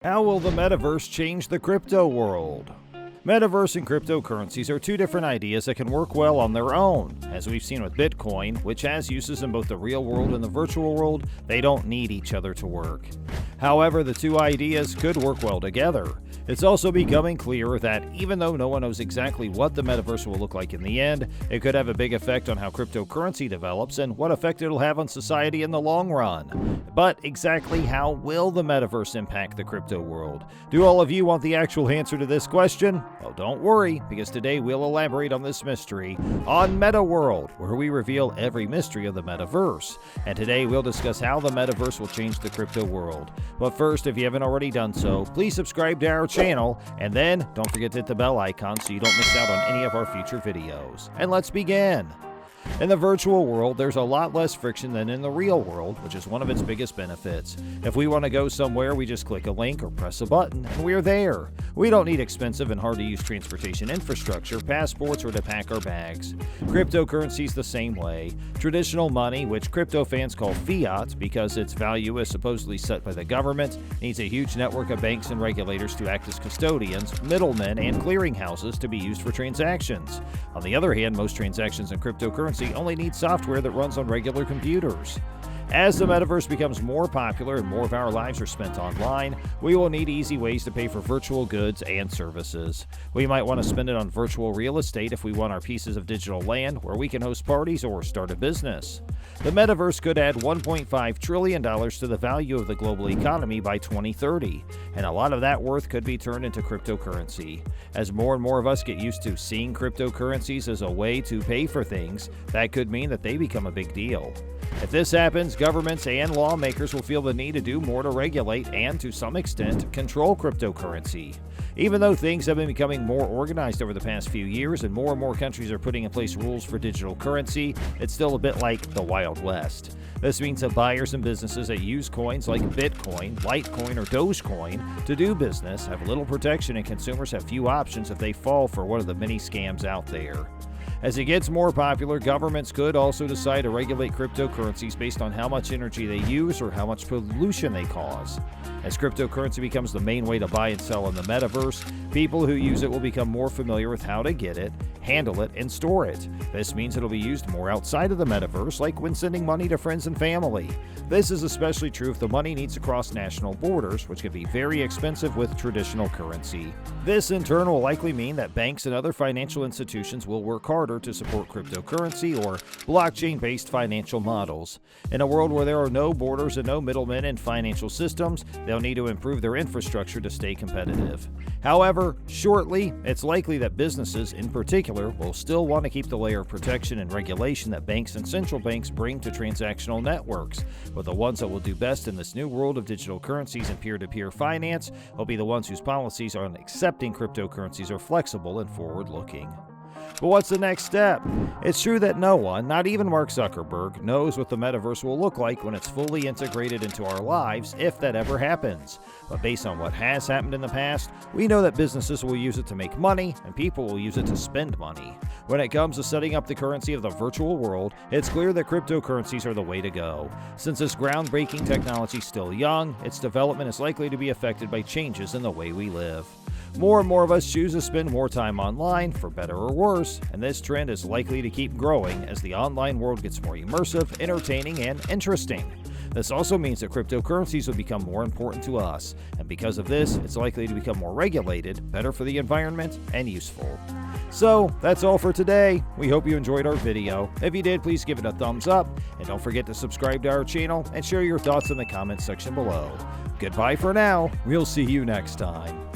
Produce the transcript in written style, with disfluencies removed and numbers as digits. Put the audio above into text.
How will the metaverse change the crypto world? Metaverse and cryptocurrencies are two different ideas that can work well on their own. As we've seen with Bitcoin, which has uses in both the real world and the virtual world, they don't need each other to work. However, the two ideas could work well together. It's also becoming clearer that even though no one knows exactly what the metaverse will look like in the end, it could have a big effect on how cryptocurrency develops and what effect it'll have on society in the long run. But exactly how will the metaverse impact the crypto world? Do all of you want the actual answer to this question? Well, don't worry, because today we'll elaborate on this mystery on Meta World, where we reveal every mystery of the metaverse. And today we'll discuss how the metaverse will change the crypto world. But first, if you haven't already done so, please subscribe to our channel, and then don't forget to hit the bell icon so you don't miss out on any of our future videos. And let's begin. In the virtual world, there's a lot less friction than in the real world, which is one of its biggest benefits. If we want to go somewhere, we just click a link or press a button, and we're there. We don't need expensive and hard-to-use transportation infrastructure, passports, or to pack our bags. Cryptocurrency's the same way. Traditional money, which crypto fans call fiat because its value is supposedly set by the government, needs a huge network of banks and regulators to act as custodians, middlemen, and clearinghouses to be used for transactions. On the other hand, most transactions in cryptocurrency only need software that runs on regular computers. As the metaverse becomes more popular and more of our lives are spent online, we will need easy ways to pay for virtual goods and services. We might want to spend it on virtual real estate if we want our pieces of digital land where we can host parties or start a business. The metaverse could add $1.5 trillion to the value of the global economy by 2030, and a lot of that worth could be turned into cryptocurrency. As more and more of us get used to seeing cryptocurrencies as a way to pay for things, that could mean that they become a big deal. If this happens, governments and lawmakers will feel the need to do more to regulate and, to some extent, control cryptocurrency. Even though things have been becoming more organized over the past few years and more countries are putting in place rules for digital currency, it's still a bit like the Wild West. This means that buyers and businesses that use coins like Bitcoin, Litecoin, or Dogecoin to do business have little protection, and consumers have few options if they fall for one of the many scams out there. As it gets more popular, governments could also decide to regulate cryptocurrencies based on how much energy they use or how much pollution they cause. As cryptocurrency becomes the main way to buy and sell in the metaverse, people who use it will become more familiar with how to get it, handle it, and store it. This means it'll be used more outside of the metaverse, like when sending money to friends and family. This is especially true if the money needs to cross national borders, which can be very expensive with traditional currency. This in turn will likely mean that banks and other financial institutions will work harder to support cryptocurrency or blockchain-based financial models. In a world where there are no borders and no middlemen in financial systems, they'll need to improve their infrastructure to stay competitive. However, shortly, it's likely that businesses in particular will still want to keep the layer of protection and regulation that banks and central banks bring to transactional networks. But the ones that will do best in this new world of digital currencies and peer-to-peer finance will be the ones whose policies on accepting cryptocurrencies are flexible and forward-looking. But what's the next step? It's true that no one, not even Mark Zuckerberg, knows what the metaverse will look like when it's fully integrated into our lives, if that ever happens. But based on what has happened in the past, we know that businesses will use it to make money, and people will use it to spend money. When it comes to setting up the currency of the virtual world, it's clear that cryptocurrencies are the way to go. Since this groundbreaking technology is still young, its development is likely to be affected by changes in the way we live. More and more of us choose to spend more time online, for better or worse, and this trend is likely to keep growing as the online world gets more immersive, entertaining, and interesting. This also means that cryptocurrencies will become more important to us, and because of this, it's likely to become more regulated, better for the environment, and useful. So, that's all for today. We hope you enjoyed our video. If you did, please give it a thumbs up, and don't forget to subscribe to our channel and share your thoughts in the comments section below. Goodbye for now. We'll see you next time.